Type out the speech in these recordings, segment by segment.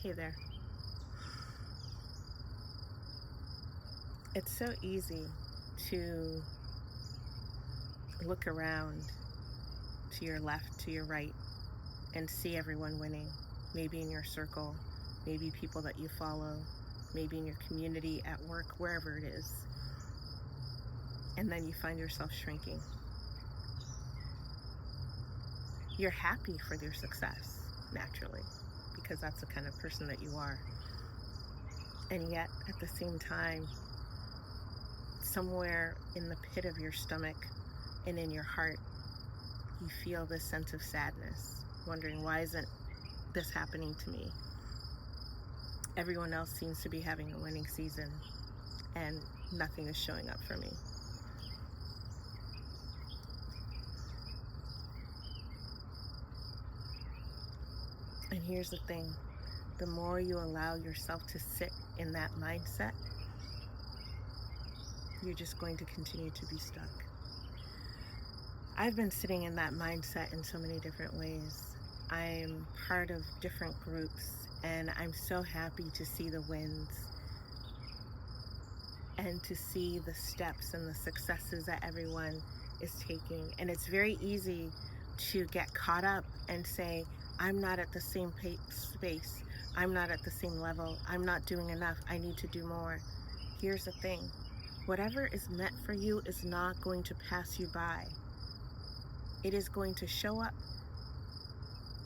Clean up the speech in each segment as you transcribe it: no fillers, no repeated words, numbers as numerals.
Hey there. It's so easy to look around to your left, to your right, and see everyone winning. Maybe in your circle, maybe people that you follow, maybe in your community, at work, wherever it is. And then you find yourself shrinking. You're happy for their success, naturally, because that's the kind of person that you are. And yet, at the same time, somewhere in the pit of your stomach and in your heart, you feel this sense of sadness, wondering, why isn't this happening to me? Everyone else seems to be having a winning season, and nothing is showing up for me. And here's the thing, the more you allow yourself to sit in that mindset, you're just going to continue to be stuck. I've been sitting in that mindset in so many different ways. I'm part of different groups, and I'm so happy to see the wins and to see the steps and the successes that everyone is taking. And it's very easy to get caught up and say, I'm not at the same space. I'm not at the same level. I'm not doing enough. I need to do more. Here's the thing. Whatever is meant for you is not going to pass you by. It is going to show up.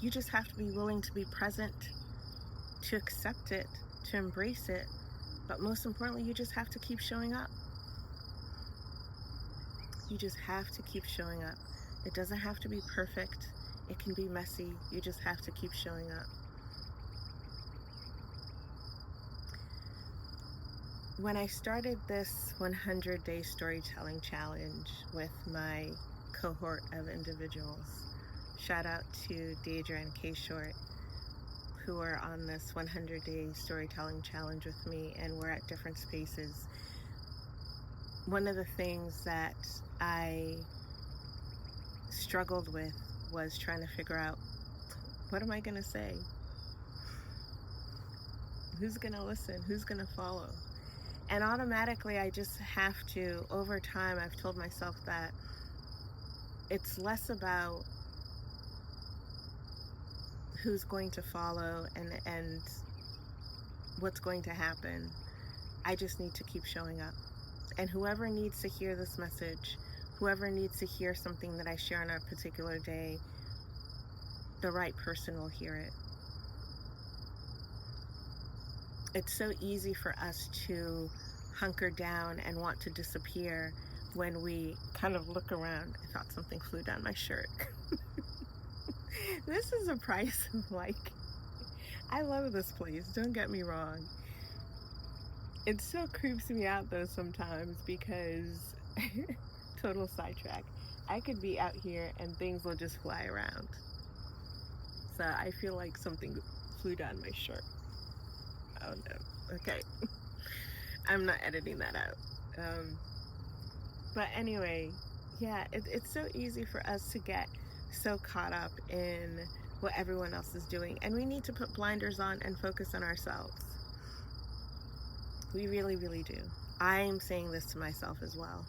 You just have to be willing to be present, to accept it, to embrace it. But most importantly, you just have to keep showing up. You just have to keep showing up. It doesn't have to be perfect. It can be messy. You just have to keep showing up. When I started this 100-day storytelling challenge with my cohort of individuals, shout out to Deidre and K Short, who are on this 100-day storytelling challenge with me, and we're at different spaces. One of the things that I struggled with was trying to figure out, what am I going to say? Who's going to listen? Who's going to follow? And automatically I just have to, over time, I've told myself that it's less about who's going to follow and what's going to happen. I just need to keep showing up. And whoever needs to hear this message, whoever needs to hear something that I share on a particular day, the right person will hear it. It's so easy for us to hunker down and want to disappear when we kind of look around. I thought something flew down my shirt. This is a price of I love this place, don't get me wrong. It still creeps me out though sometimes because, total sidetrack, I could be out here and things will just fly around. So I feel like something flew down my shirt. Oh no, okay. I'm not editing that out. But anyway, yeah, it's so easy for us to get so caught up in what everyone else is doing. And we need to put blinders on and focus on ourselves. We really, really do. I'm saying this to myself as well.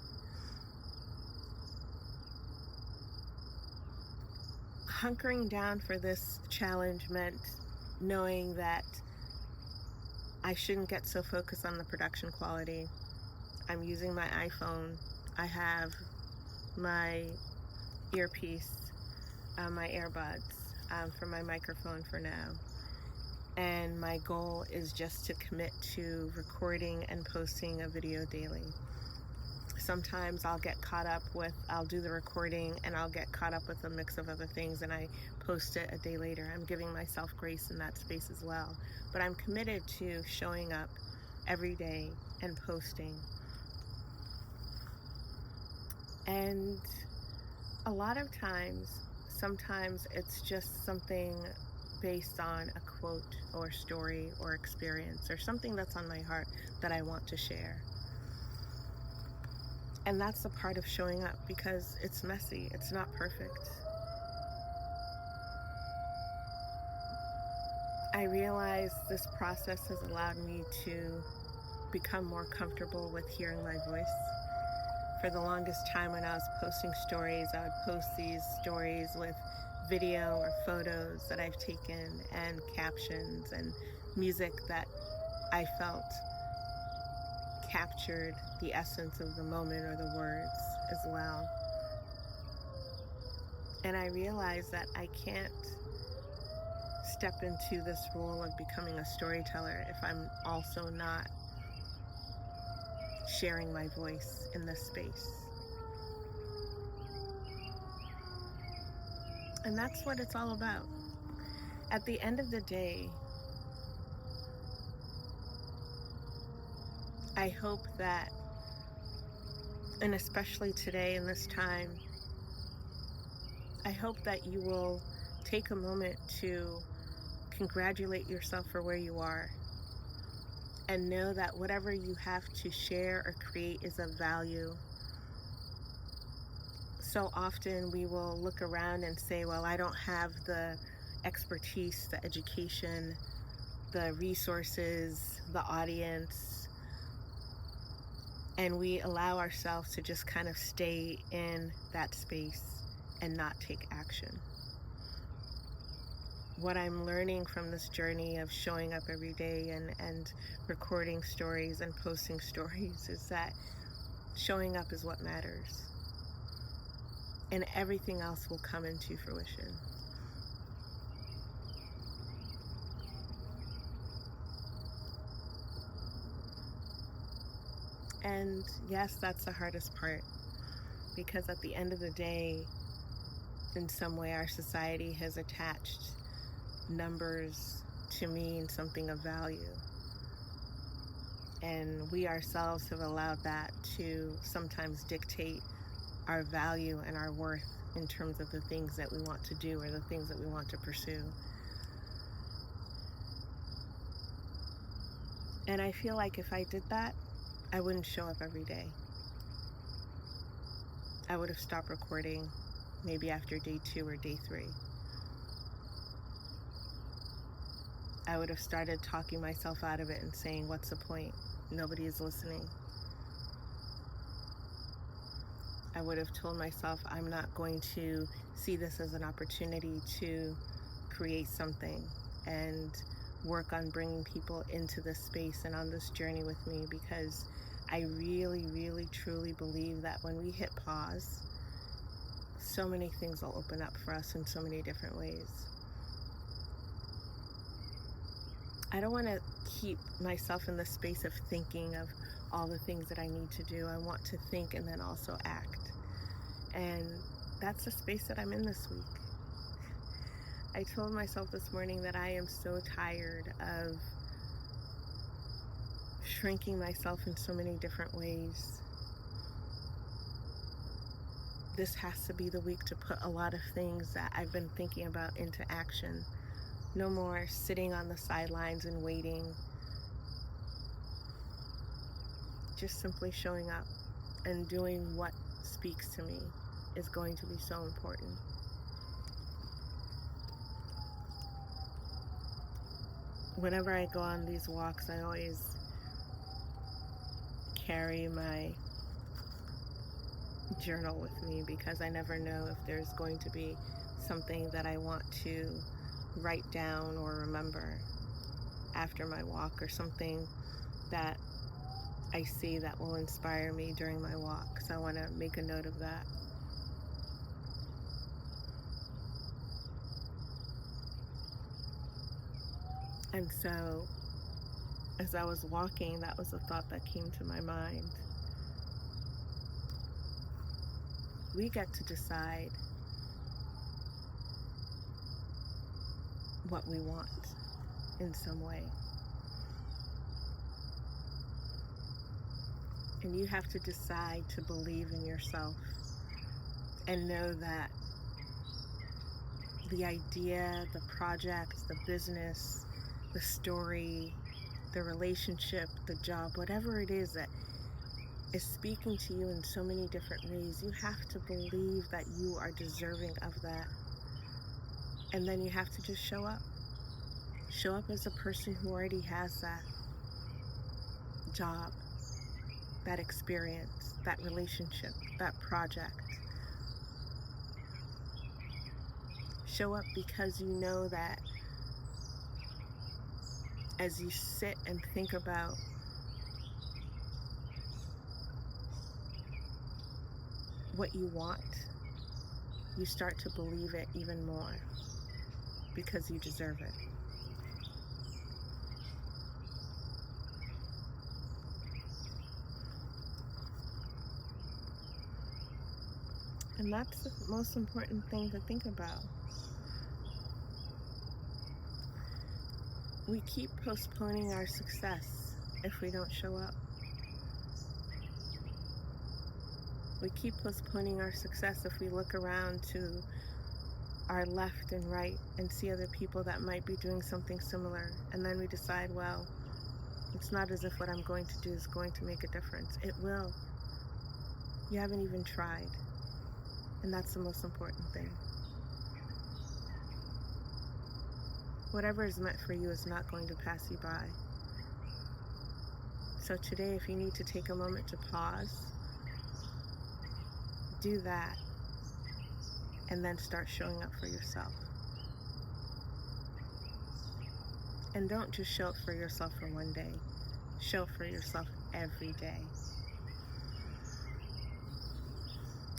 Hunkering down for this challenge meant knowing that I shouldn't get so focused on the production quality. I'm using my iPhone. I have my earpiece, my earbuds for my microphone for now. And my goal is just to commit to recording and posting a video daily. Sometimes I'll get caught up with, I'll do the recording and I'll get caught up with a mix of other things and I post it a day later. I'm giving myself grace in that space as well. But I'm committed to showing up every day and posting. And a lot of times, sometimes it's just something based on a quote or story or experience or something that's on my heart that I want to share. And that's the part of showing up because it's messy, it's not perfect. I realize this process has allowed me to become more comfortable with hearing my voice. For the longest time when I was posting stories, I would post these stories with video or photos that I've taken and captions and music that I felt captured the essence of the moment or the words as well. And I realized that I can't step into this role of becoming a storyteller if I'm also not sharing my voice in this space. And that's what it's all about. At the end of the day, I hope that, and especially today in this time, I hope that you will take a moment to congratulate yourself for where you are and know that whatever you have to share or create is of value. So often we will look around and say, well, I don't have the expertise, the education, the resources, the audience, and we allow ourselves to just kind of stay in that space and not take action. What I'm learning from this journey of showing up every day and recording stories and posting stories is that showing up is what matters. And everything else will come into fruition. And yes, that's the hardest part, because at the end of the day, in some way, our society has attached numbers to mean something of value. And we ourselves have allowed that to sometimes dictate our value and our worth in terms of the things that we want to do or the things that we want to pursue. And I feel like if I did that, I wouldn't show up every day. I would have stopped recording maybe after day 2 or day 3. I would have started talking myself out of it and saying, what's the point? Nobody is listening. I would have told myself I'm not going to see this as an opportunity to create something and work on bringing people into this space and on this journey with me, because I really, really, truly believe that when we hit pause, so many things will open up for us in so many different ways. I don't want to keep myself in the space of thinking of all the things that I need to do. I want to think and then also act. And that's the space that I'm in this week. I told myself this morning that I am so tired of shrinking myself in so many different ways. This has to be the week to put a lot of things that I've been thinking about into action. No more sitting on the sidelines and waiting. Just simply showing up and doing what speaks to me is going to be so important. Whenever I go on these walks, I always carry my journal with me, because I never know if there's going to be something that I want to write down or remember after my walk, or something that I see that will inspire me during my walk. So I want to make a note of that. And so as I was walking, that was a thought that came to my mind. We get to decide what we want in some way. And you have to decide to believe in yourself and know that the idea, the project, the business, the story, the relationship, the job, whatever it is that is speaking to you in so many different ways, you have to believe that you are deserving of that. And then you have to just show up. Show up as a person who already has that job, that experience, that relationship, that project. Show up because you know that as you sit and think about what you want, you start to believe it even more because you deserve it. And that's the most important thing to think about. We keep postponing our success if we don't show up. We keep postponing our success if we look around to our left and right and see other people that might be doing something similar, and then we decide, well, it's not as if what I'm going to do is going to make a difference. It will. You haven't even tried, and that's the most important thing. Whatever is meant for you is not going to pass you by. So today, if you need to take a moment to pause, do that, and then start showing up for yourself. And don't just show up for yourself for one day. Show up for yourself every day.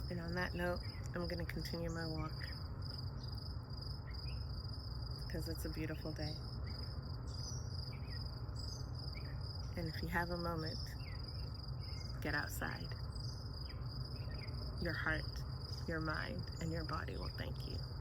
And on that note, I'm going to continue my walk because it's a beautiful day. And if you have a moment, get outside. Your heart, your mind, and your body will thank you.